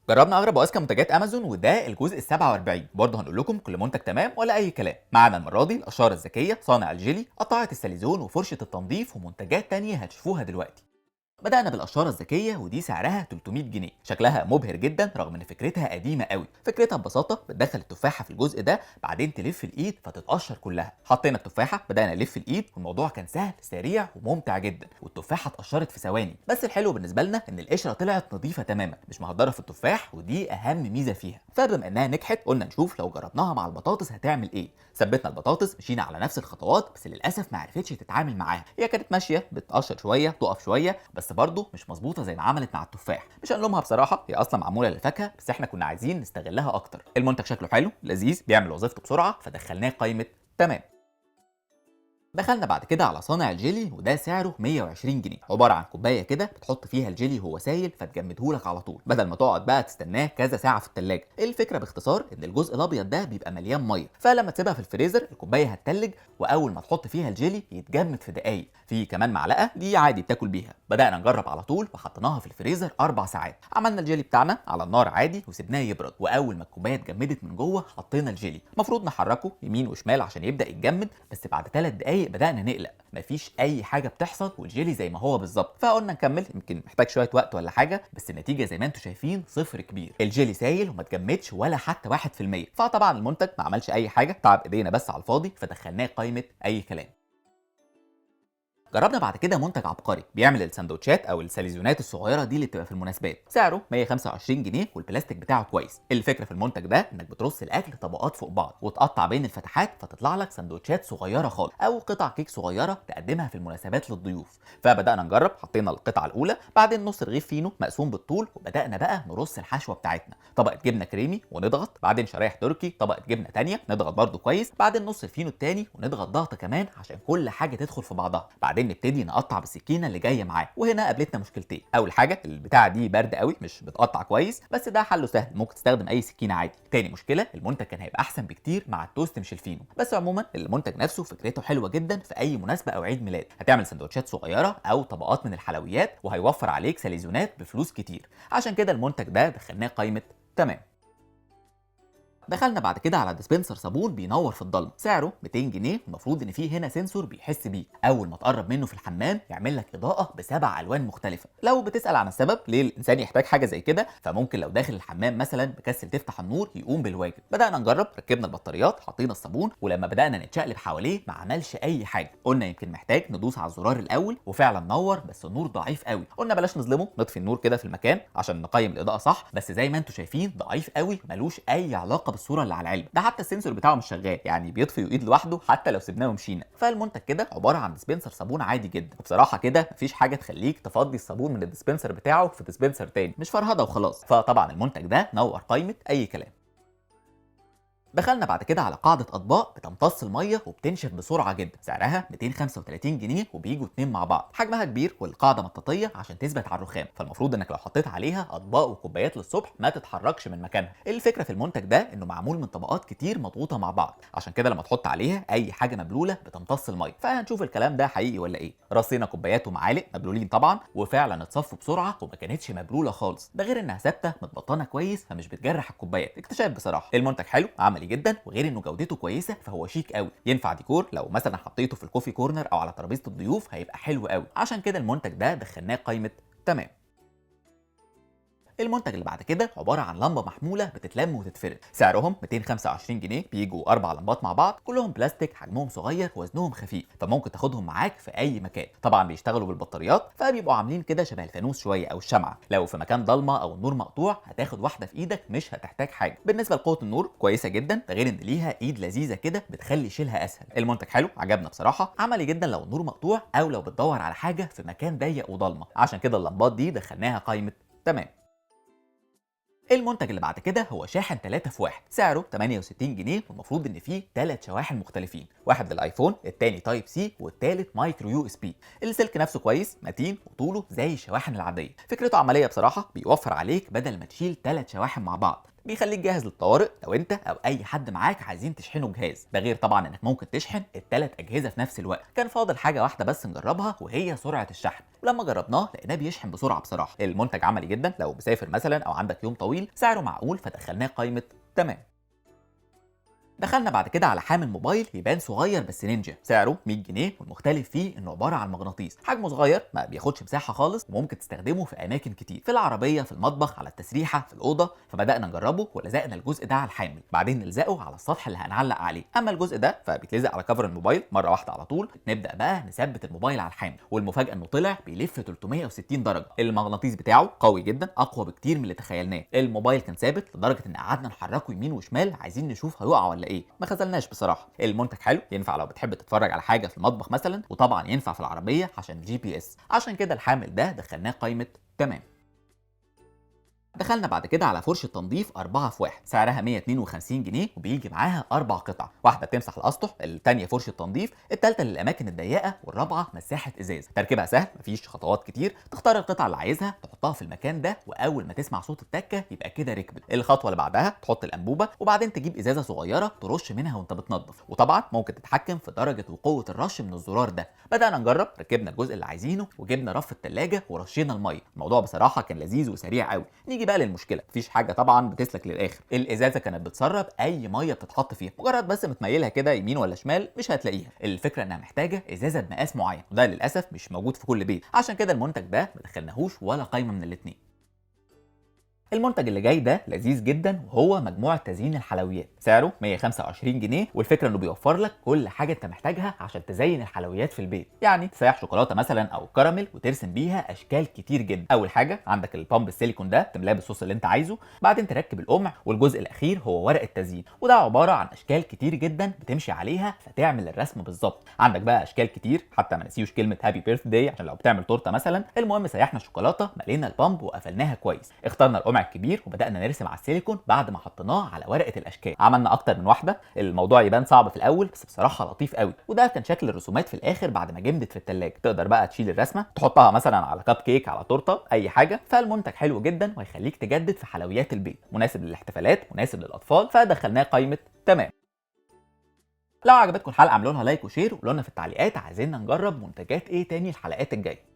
جربنا اغرب واذكى منتجات امازون وده الجزء ال 47. برضه هنقول لكم كل منتج تمام ولا اي كلام. معانا المره دي الاشاره الذكيه، صانع الجيلي، قطعه السليزون، وفرشه التنظيف، ومنتجات تانية هتشوفوها دلوقتي. بدأنا بالقشارة الذكية ودي سعرها 300 جنيه. شكلها مبهر جدا رغم ان فكرتها قديمة قوي. فكرتها ببساطة بتدخل التفاحة في الجزء ده، بعدين تلف الايد فتتقشر كلها. حطينا التفاحة، بدأنا نلف الايد، والموضوع كان سهل سريع وممتع جدا، والتفاحة اتقشرت في ثواني. بس الحلو بالنسبة لنا ان القشرة طلعت نظيفة تماما، مش مهدرة في التفاح، ودي اهم ميزة فيها. فبما انها نجحت قلنا نشوف لو جربناها مع البطاطس هتعمل ايه. ثبتنا البطاطس، مشينا على نفس الخطوات، بس للاسف ما عرفتش تتعامل معاها. هي كانت ماشيه بتقشر شويه تقف شويه، بس برضه مش مظبوطه زي ما عملت مع التفاح. مش هنلومها بصراحه، هي اصلا معموله للفاكهه، بس احنا كنا عايزين نستغلها اكتر. المنتج شكله حلو لذيذ بيعمل وظيفته بسرعه، فدخلناه قائمه تمام. دخلنا بعد كده على صانع الجيلي وده سعره 120 جنيه. عباره عن كوبايه كده بتحط فيها الجيلي وهو سايل فتجمدهولك على طول، بدل ما تقعد بقى تستناه كذا ساعه في التلاجة. الفكره باختصار ان الجزء الابيض ده بيبقى مليان ميه، فلما تسيبها في الفريزر الكوبايه هتتلج، واول ما تحط فيها الجيلي يتجمد في دقايق. في كمان معلقه دي عادي بتاكل بيها. بدانا نجرب على طول وحطيناها في الفريزر 4 ساعات. عملنا الجيلي بتاعنا على النار عادي وسبناه يبرد، واول ما الكوبايه اتجمدت من جوه حطينا الجيلي. المفروض نحركه يمين وشمال عشان يبدا يتجمد، بس بعد 3 دقايق بدانا نقلق. مفيش اي حاجه بتحصل والجيلي زي ما هو بالظبط. فقلنا نكمل، يمكن محتاج شويه وقت ولا حاجه، بس النتيجه زي ما انتم شايفين صفر كبير. الجيلي سايل وما اتجمدش ولا حتى 1%. فطبعا المنتج ما عملش اي حاجه، تعب ايدينا بس على الفاضي، فدخلناه قائمه اي كلام. جربنا بعد كده منتج عبقري بيعمل السندوتشات او الساليزونات الصغيره دي اللي بتبقى في المناسبات. سعره 125 جنيه والبلاستيك بتاعه كويس. الفكره في المنتج ده انك بترص الاكل طبقات فوق بعض وتقطع بين الفتحات، فتطلع لك سندوتشات صغيره خالص او قطع كيك صغيره تقدمها في المناسبات للضيوف. فبدانا نجرب، حطينا القطعه الاولى، بعدين نص رغيف فينو مقسوم بالطول، وبدانا بقى نرص الحشوه بتاعتنا. طبقه جبنه كريمي ونضغط، بعدين شرايح تركي، طبقه جبنه تانية نضغط برده كويس، بعدين نص الفينو التاني ونضغط ضغطه كمان عشان كل حاجه تدخل في بعضها. بعدين نبتدي نقطع بالسكينه اللي جايه معاه. وهنا قابلتنا مشكلتين. اول حاجه البتاعه دي بارده قوي مش بتقطع كويس، بس ده حله سهل، ممكن تستخدم اي سكينه عادي. تاني مشكله المنتج كان هيبقى احسن بكتير مع التوست مش الفينو. بس عموما المنتج نفسه فكرته حلوه جدا في اي مناسبه او عيد ميلاد. هتعمل سندوتشات صغيره او طبقات من الحلويات، وهيوفر عليك ساليزونات بفلوس كتير. عشان كده المنتج ده دخلناه قائمه تمام. دخلنا بعد كده على ديسبنسر صابون بينور في الضلمه. سعره 200 جنيه. المفروض ان فيه هنا سنسور بيحس بيك، اول ما تقرب منه في الحمام يعمل لك اضاءه ب7 الوان مختلفه. لو بتسال عن السبب ليه الانسان يحتاج حاجه زي كده، فممكن لو داخل الحمام مثلا مكسل تفتح النور يقوم بالواجب. بدانا نجرب، ركبنا البطاريات، حطينا الصابون، ولما بدانا نتشقلب حواليه ما عملش اي حاجه. قلنا يمكن محتاج ندوس على الزرار الاول، وفعلا نور بس النور ضعيف قوي. قلنا بلاش نظلمه، نطفي النور كده في المكان عشان نقيم الاضاءه صح. بس زي ما انتم شايفين ضعيف قوي، ملوش اي علاقه بالصوره اللي على العلبه. ده حتى السنسور بتاعه مش شغال، يعني بيطفي ويقيد لوحده حتى لو سيبناه ومشينا. فالمنتج كده عباره عن ديسبنسر صابون عادي جدا. وبصراحه كده مفيش حاجه تخليك تفضي الصابون من الديسبنسر بتاعه في ديسبنسر تاني، مش فرهده وخلاص. فطبعا المنتج ده نور قائمه اي كلام. دخلنا بعد كده على قاعدة أطباق بتمتص المية وبتنشف بسرعة جدا. سعرها 235 جنيه، وبيجوا اتنين مع بعض. حجمها كبير والقاعدة مطاطية عشان تثبت على الرخام، فالمفروض انك لو حطيت عليها أطباق وكوبايات للصبح ما تتحركش من مكانها. الفكرة في المنتج ده انه معمول من طبقات كتير مضغوطة مع بعض، عشان كده لما تحط عليها أي حاجة مبلولة بتمتص المية. فهنشوف الكلام ده حقيقي ولا ايه. رصينا كوبايات ومعالق مبلولين طبعا، وفعلا اتصفوا بسرعة وما كانتش مبلولة خالص. ده غير انها ثابتة متبطنة كويس فمش بتجرح الكوبايات. اكتشاف بصراحة. المنتج حلو عملي جدا، وغير انه جودته كويسه فهو شيك قوي. ينفع ديكور، لو مثلا حطيته في الكوفي كورنر او على ترابيزه الضيوف هيبقى حلو قوي. عشان كده المنتج ده دخلناه قائمه تمام. المنتج اللي بعد كده عباره عن لمبه محموله بتتلم وتتفرد. سعرهم 225 جنيه. بيجوا 4 لمبات مع بعض، كلهم بلاستيك، حجمهم صغير ووزنهم خفيف، فممكن تاخدهم معاك في اي مكان. طبعا بيشتغلوا بالبطاريات، فبيبقوا عاملين كده شبه الفانوس شويه او الشمعه. لو في مكان ضلمه او النور مقطوع هتاخد واحده في ايدك مش هتحتاج حاجه. بالنسبه لقوه النور كويسه جدا، ده غير ان ليها ايد لذيذه كده بتخلي شيلها اسهل. المنتج حلو عجبنا بصراحه، عملي جدا لو النور مقطوع او لو بتدور على حاجه في مكان ضيق وضلمه. عشان كده اللمبات دي دخلناها قائمه تمام. المنتج اللي بعد كده هو شاحن 3 في 1. سعره 68 جنيه، والمفروض ان فيه 3 شواحن مختلفين، واحد للايفون، التاني تايب سي، والتالت مايكرو يو اس بي. السلك نفسه كويس متين وطوله زي الشواحن العاديه. فكرته عمليه بصراحه، بيوفر عليك بدل ما تشيل 3 شواحن مع بعض بيخليك جاهز للطوارئ لو انت او اي حد معاك عايزين تشحنوا جهاز. ده غير طبعا انك ممكن تشحن الثلاث اجهزه في نفس الوقت. كان فاضل حاجه واحده بس نجربها وهي سرعه الشحن، ولما جربناه لقيناه بيشحن بسرعه. بصراحه المنتج عملي جدا لو مسافر مثلا او عندك يوم طويل، سعره معقول فدخلناه قائمه تمام. دخلنا بعد كده على حامل موبايل يبان صغير بس نينجا، سعره 100 جنيه، والمختلف فيه انه عباره عن مغناطيس، حجمه صغير ما بياخدش مساحه خالص، وممكن تستخدمه في اماكن كتير، في العربيه، في المطبخ، على التسريحه، في الاوضه. فبدانا نجربه ولزقنا الجزء ده على الحامل، بعدين نلزقه على السطح اللي هنعلق عليه. اما الجزء ده فبيتلزق على كفر الموبايل مره واحده على طول. نبدا بقى نثبت الموبايل على الحامل، والمفاجاه انه طلع بيلف 360 درجه. المغناطيس بتاعه قوي جدا، اقوى بكتير من اللي تخيلناه. الموبايل كان ثابت لدرجه ان قعدنا نحركه يمين وشمال عايزين نشوف هيقع ولا ايه. ما خذلناش بصراحه. المنتج حلو، ينفع لو بتحب تتفرج على حاجه في المطبخ مثلا، وطبعا ينفع في العربيه عشان GPS. عشان كده الحامل ده دخلناه قائمه تمام. دخلنا بعد كده على فرشه تنظيف 4 في 1، سعرها 152 جنيه، وبيجي معاها 4 قطع، واحده بتمسح الاسطح، الثانيه فرشه تنظيف، الثالثه للاماكن الضيقه، والرابعه مساحه ازاز. تركيبها سهل، مفيش خطوات كتير، تختار القطعه اللي عايزها تحطها في المكان ده، واول ما تسمع صوت التكه يبقى كده ركبت. الخطوه اللي بعدها تحط الانبوبه، وبعدين تجيب ازازه صغيره ترش منها وانت بتنظف، وطبعا ممكن تتحكم في درجه وقوه الرش من الزرار ده. بدانا نجرب، ركبنا الجزء اللي عايزينه، وجبنا رف الثلاجه ورشينا الميه. الموضوع بصراحه كان لذيذ وسريع قوي. نيجي بقى للمشكله، مفيش حاجه طبعا بتسلك للاخر. الازازه كانت بتسرب اي ميه بتتحط فيها، مجرد بس متميلها كده يمين ولا شمال مش هتلاقيها. الفكره انها محتاجه ازازه بمقاس معين، وده للاسف مش موجود في كل بيت، عشان كده المنتج ده ما دخلناهوش ولا قايمه من الاثنين. المنتج اللي جاي ده لذيذ جدا، وهو مجموعه تزيين الحلويات، سعره 125 جنيه، والفكره انه بيوفر لك كل حاجه انت محتاجها عشان تزين الحلويات في البيت. يعني تسيح شوكولاته مثلا او كراميل وترسم بيها اشكال كتير جدا. اول حاجه عندك البامب السيليكون ده تملاه بالصوص اللي انت عايزه، بعدين تركب القمع، والجزء الاخير هو ورق التزيين، وده عباره عن اشكال كتير جدا بتمشي عليها فتعمل الرسم بالظبط. عندك بقى اشكال كتير، حتى ما نسيوش كلمه هابي بيرث داي عشان لو بتعمل تورته مثلا. المهم سيحنا الشوكولاته، ملينا البامب وقفلناها كويس، اخترنا القمع الكبير وبدانا نرسم على السيليكون بعد ما حطيناه على ورقه الاشكال. عملنا اكتر من واحده. الموضوع يبان صعب في الاول بس بصراحه لطيف قوي، وده كان شكل الرسومات في الاخر بعد ما جمدت في الثلاجه. تقدر بقى تشيل الرسمه تحطها مثلا على كاب كيك، على تورته، اي حاجه. فالمنتج حلو جدا وهيخليك تجدد في حلويات البيت، مناسب للاحتفالات، مناسب للاطفال، فدخلناه قائمه تمام. لو عجبتكم الحلقه اعملوا لها لايك وشير، وقولوا لنا في التعليقات عايزين نجرب منتجات ايه تاني الحلقات الجايه.